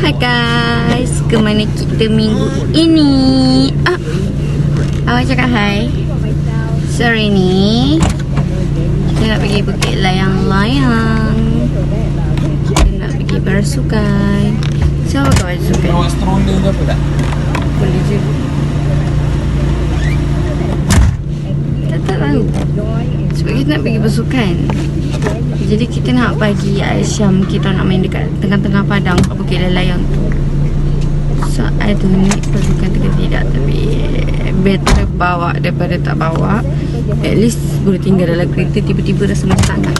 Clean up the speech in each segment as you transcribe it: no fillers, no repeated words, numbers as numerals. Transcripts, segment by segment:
Hai guys, kemana kita minggu ini? Awak cakap hai. Sore ni kita nak pergi Bukit Layang-Layang. Kita nak pergi bersukan. Siapa kau bersukan? Bawa stroller ke apa tak? Boleh je. Tak tahu. Sebab kita nak pergi bersukan. Jadi kita nak bagi Aisyam, kita nak main dekat tengah-tengah padang Bukit Layang tu. So I don't need bersukan ke tidak, tapi better bawa daripada tak bawa. At least boleh tinggal dalam kereta, tiba-tiba rasa macam tak.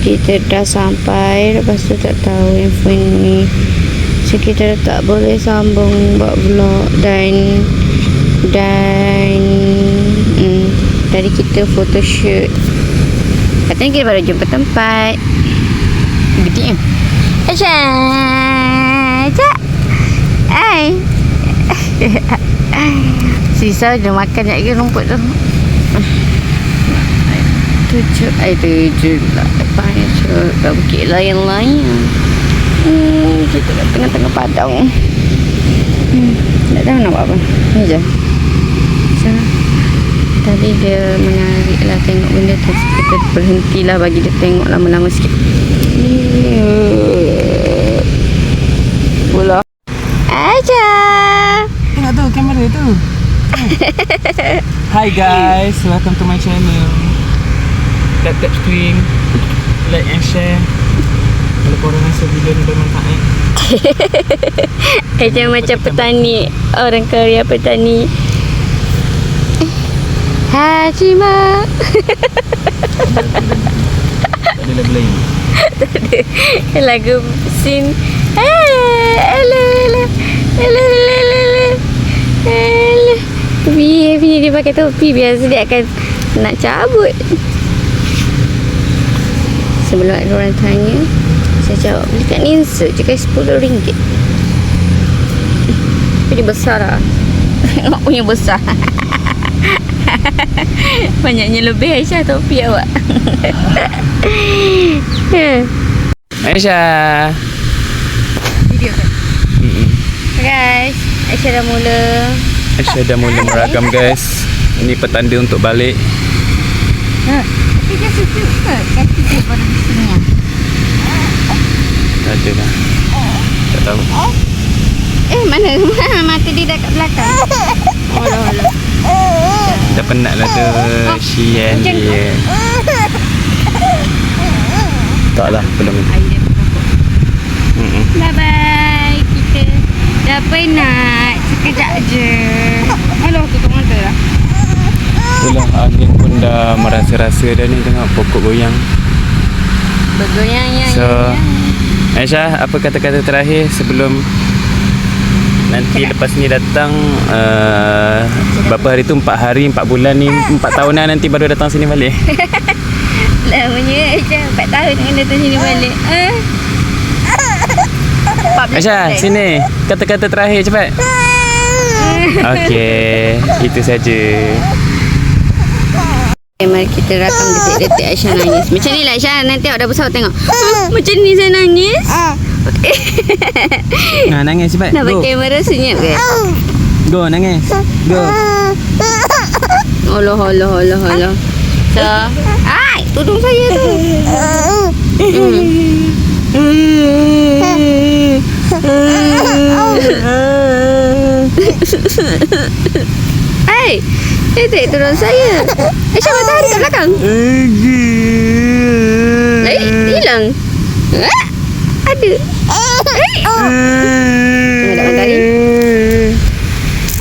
Kita dah sampai, lepas tu tak tahu handphone ni, so kita tak boleh sambung buat vlog. Dan tadi kita photoshoot. Katanya kita baru jumpa tempat. Gede kan? Aisyah, hai. Sisa dia makan sekejap lagi rumput tu. Tujuh lah. Depannya kat Bukit Layang-Layang. Kita kat tengah-tengah padang. Tak tahu nak buat apa. Ni je. So, tadi dia menarik lah tengok benda tu. Kita berhentilah bagi dia tengok lama-lama sikit. Pula aja. Tengok tu kamera tu. Hi guys, welcome to my channel. Tap stream, like and share. Kalau korang rasa video ni bermanfaat. Macam petani, orang Korea petani. Hajima. Tak ada lagu lain. Tak ada lagu scene. Ella. Biar dia pakai topi, biasa dia akan nak cabut. Sebelum ada orang tanya, saya jawab beli kat Ninsa je guys, RM10. Tapi dia besar lah. Mak punya besar. Banyaknya lebih Aisyah topi awak. Aisyah. Video kan? Guys, Aisyah dah mula meragam guys. Ini petanda untuk balik. Tapi dia suka ke kaki dia pada sini? Tak ada lah. Tak tahu. Mana? Mata dia dah kat belakang. Alah. Dah penat lah tu. Sian dia. Tak lah, belum. Bye-bye. Kita dah penat. Sekejap je. Hello, tutup mata dah. Itulah, angin pun dah merasa-rasa dah ni. Tengok pokok goyang. Bergoyang yang. So, Aisyah, apa kata-kata terakhir sebelum nanti lepas ni datang, berapa hari tu? 4 hari, 4 bulan ni, 4 tahunan nanti baru datang sini balik. Lamanya Aisyah 4 tahun dengan datang sini balik. Aisyah, sini. Kata-kata terakhir cepat. Okey, itu saja. Mari kita rakam detik-detik Aisyah nangis. Macam ni lah Aisyah, nanti awak dah besar tengok. Macam ni saya nangis. Nah, nangis cepat. Nak pakai kamera senyap ke? Go, nangis. Go. Allah. So, tudung saya tu. Titik tudung saya. Aisyah matahari kat belakang. Hilang. Ada. Ada matahari.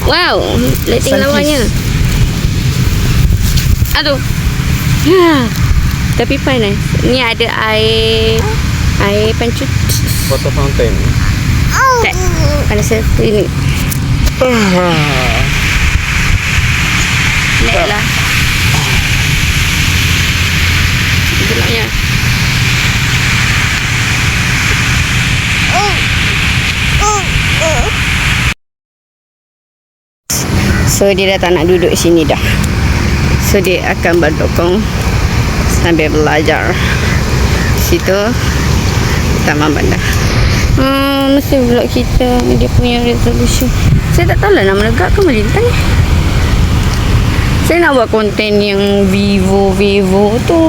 Wow, lighting lawanya. Aduh. Tapi panas. Ni ada air pancut. Water fountain. Tak. Panas ini. Naiklah. Gelapnya. So dia dah tak nak duduk sini dah. So dia akan berdokong sambil belajar. Situ Taman Bandar. mesti vlog kita dia punya resolution. Saya tak tahu lah nak menegak ke melintang. Saya nak buat konten yang Vivo tu,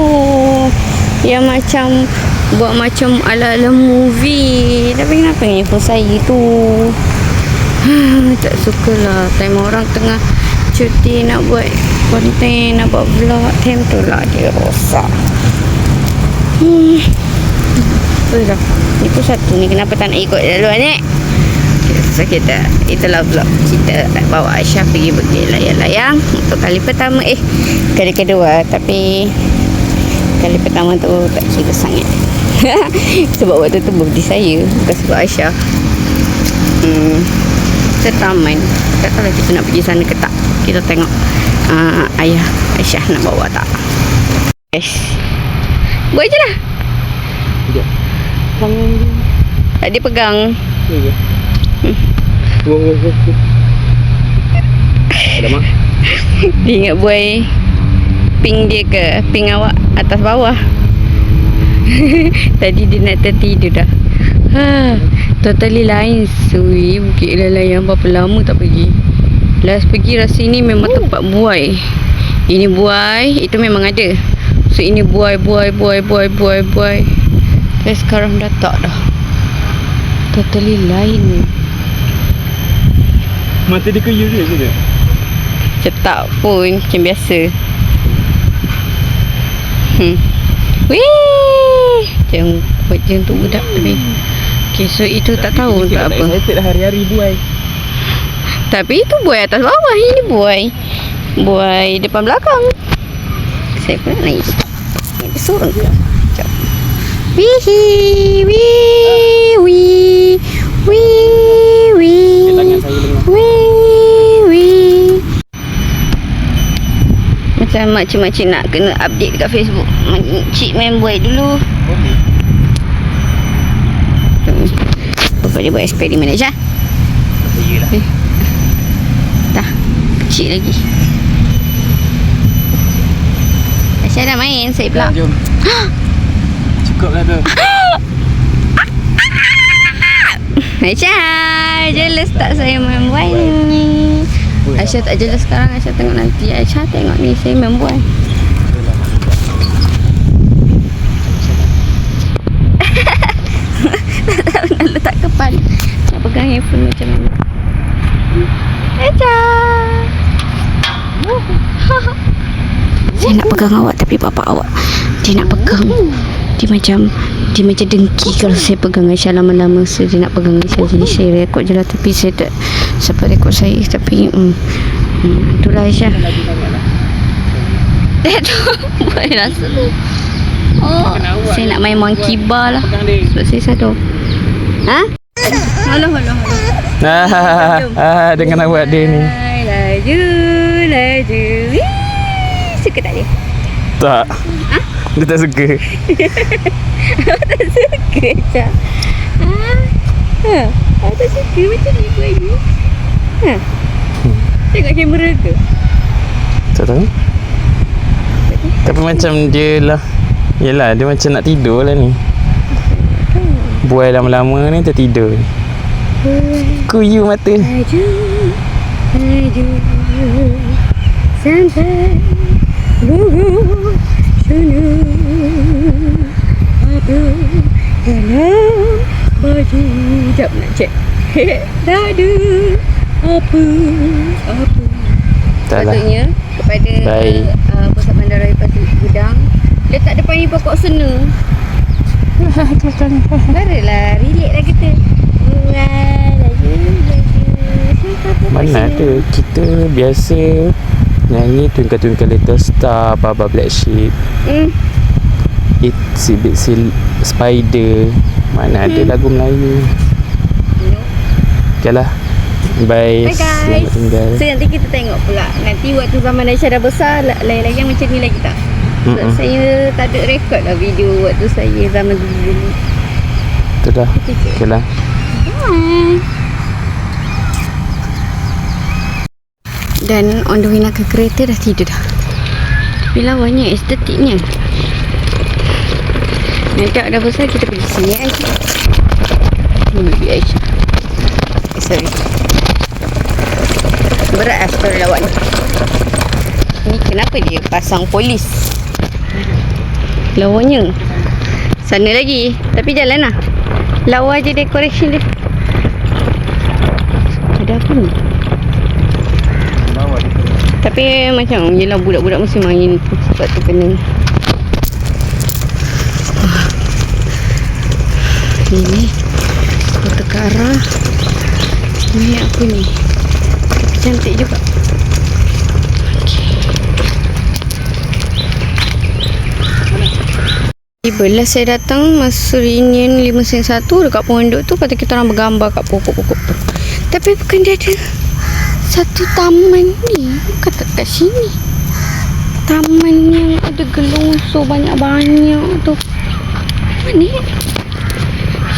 yang macam buat macam ala-ala movie. Tapi kenapa ni phone saya tu tak sukalah. Time orang tengah cuti nak buat konten, nak buat vlog, time tu lah dia rosak. Dah. Ni pun satu ni, kenapa tak nak ikut dulu ni? So kita, itulah vlog kita bawa Aisyah pergi layang-layang untuk kali pertama, kali kedua. Tapi kali pertama tu tak kira sangat. Sebab waktu tu birthday saya, bukan sebab Aisyah. Kita taman, tak tahu lah kita nak pergi sana ke tak. Kita tengok ayah Aisyah nak bawa tak. Buat je lah. Sekejap. Tangan dia. Tak dia pegang. Ya. Ada mak. Dia ingat buai ping dia ke? Ping awak atas bawah. Tadi dia nak tertidur dah. Totally lain. Sui Bukit Layang berapa lama tak pergi. Last pergi rasa ini memang tempat buai. Ini buai, itu memang ada. So ini buai. Dan sekarang dah tak dah. Totally lain. Mata dia kayu je. Cetak pun macam biasa. Wih, macam untuk budak tadi. Okay, so itu tak tahu untuk apa. Saya hari-hari buai. Tapi itu buai atas bawah. Ini buai depan belakang. Saya pun nak naik. Ini surung ke? Sekejap. Wih. Tangan saya dengar. Wih. Macam makcik-makcik nak kena update dekat Facebook. Cik main buai dulu. Boleh. Bapak dia buat eksperimen Aisyah. Iyalah. Dah. Kecil lagi. Aisyah dah main. Saya pula. Jom. Cukup lah tu. Aisyah, jealous tak saya main buai ni? Aisyah tak jealous sekarang. Aisyah tengok nanti. Aisyah tengok ni saya main buai. Tak pernah letak kepala. Nak pegang handphone macam mana? Aisyah. Saya nak pegang awak tapi bapak awak dia nak pegang. Dia macam dengki kalau saya pegang Aisyah lama-lama. So dia nak pegang Aisyah. Jadi saya rekod je lah. Tapi saya tak sampai rekod saya. Tapi itulah Aisyah. Tu boleh rasa. Oh, saya nak main monkey bar lah. Sebab saya sadar. Halo. Dengan awak dia ni. Laju. Suka tak dia? Tak. Dia tak suka. Awak tak suka Aisyah? Awak tak suka macam ni buat ni? Tengok kamera ke? Tak tahu. Tapi macam dia lah. Yelah, dia macam nak tidur lah ni. Buai lama-lama ni tertidur. Kuyu mata. Laju sampai gugur sana. Apa dalam baju? Sekejap nak cek. Tak ada apa. Tak lah. Patutnya kepada Pusat Bandaraya Pasir Gudang letak depan ni pokok sena. Barulah relate lah kita. Laju. Mana ada. Kita biasa nyanyi Twinkle Little Star, Baba Black Sheep, Itsy Bitsy Spider. Mana ada lagu Melayu. Okay lah. Bye guys. Selamat tinggal. So nanti kita tengok pula. Nanti waktu zaman Aisyah dah besar, lain-lain macam ni lagi tak? So, saya tak ada rekod lah video waktu saya zaman dulu. Itu dah. Okay lah. Bye. Dan on the way nak ke kereta dah tidur dah. Tapi lawannya estetiknya. Nanti dah besar kita pergi sini Bibi Aisyah. Sorry. Berat after lawan. Ni kenapa dia pasang polis? Lawannya. Sana lagi. Tapi jalan lah. Lawa je decoration dia. Ada apa ni? Tapi macam yelah budak-budak mesti main tu. Sebab tu kena. Ini Kota Kara. Ini apa ni? Tapi cantik juga. Tibalah saya datang masa reunion 5 1 dekat pondok tu. Kata kita orang bergambar kat pokok-pokok tu. Tapi bukan dia ada satu taman ni. Bukan kat sini. Taman yang ada gelungsur banyak-banyak tu. Mana ya?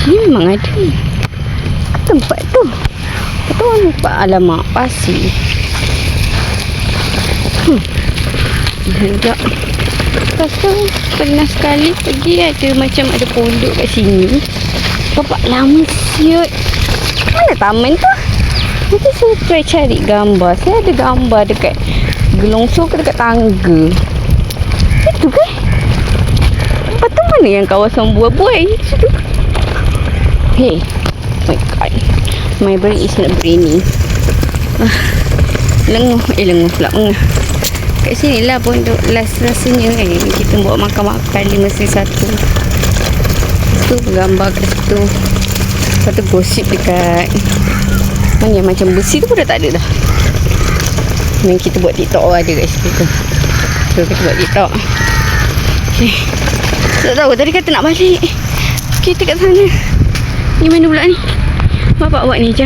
Sini memang ada. Tempat tu. Betul orang nampak alamak pasir. Sekejap. Lepas tu pernah sekali pergi ada macam ada pondok kat sini. Bapak lama siut. Mana taman tu? Nanti saya try cari gambar. Saya ada gambar dekat gelungsur ke dekat tangga. Itu ke? Lepas tu mana yang kawasan buah-buah itu? Hey, my god, my brain is not brainy. Lenguh pula mengah. Kat sini lah pondok last rasanya kan. Kita buat makan-makan 5 1. Tu gambar kat situ. Lepas tu gosip dekat mana macam besi tu pun dah tak ada dah. Yang kita buat TikTok ada kat situ tu. So kita buat TikTok. Okay. Tak tahu tadi kata nak balik. Kita kat sana. Ni mana pula ni? Bapak buat ni je.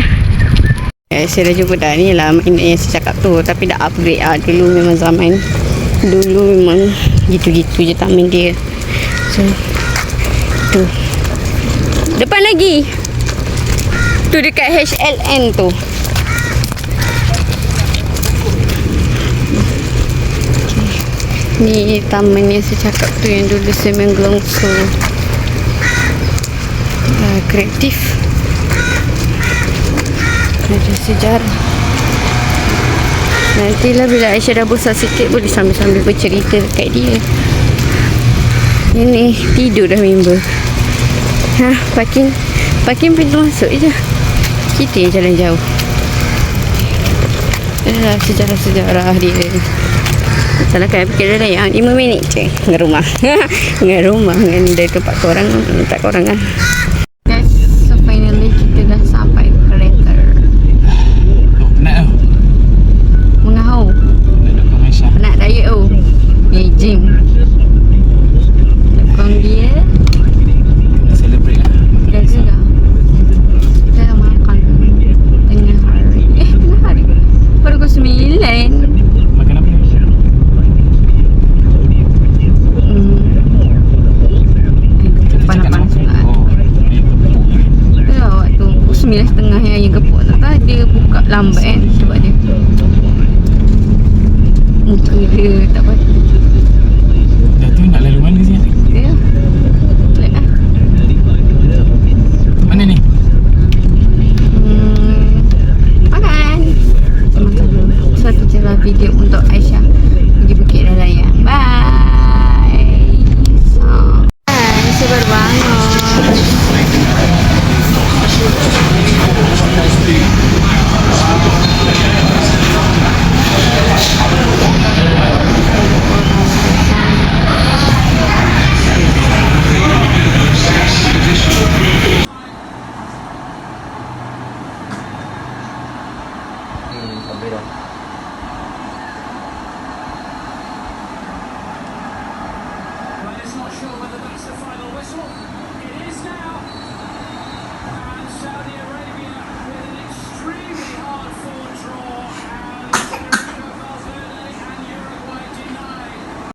Saya dah jumpa dah ni lah mainan yang saya cakap tu. Tapi dah upgrade lah. Dulu memang zaman. Dulu memang gitu-gitu je taman dia. So tu. Depan lagi. Tu dekat HLN tu. Okay. Ni taman yang saya cakap tu yang dulu saya main gelungsur. Kreatif. Ada sejarah. Nantilah bila Aisyah dah besar sikit boleh sambil-sambil bercerita dekat dia. Ini tidur dah member. Parking pintu masuk je. Kita yang jalan jauh. Sejarah-sejarah dia. Salah kan fikir dah yang 5 minit je dengan rumah. Dengan rumah dengan dari tempat korang. Tempat korang kan. Guys, so finally kita dah sampai ke Ranker. Penat tau. Mengahau. Penat diet tu. Ni gym. Lekong dia. Celebrate lah. Jaga lah. Kita dah makan. Tengah hari. Tengah hari. Baru pukul 9. Makan apa ni? Panas-panas juga. Ya, waktu pukul 9.30 yang ayam gepuk tu kan. Dia buka lambat kan. Sebab dia muka dia tak apa. Dah tu nak lalu mana sih? Ya. Boleh lah. Mana ni? Makan. Makan dulu. Satu cerita video untuk Aisyah pergi Bukit Raya. Bye. Saya baru bangun. Sampai dah. Well, it's not sure whether that's the final whistle.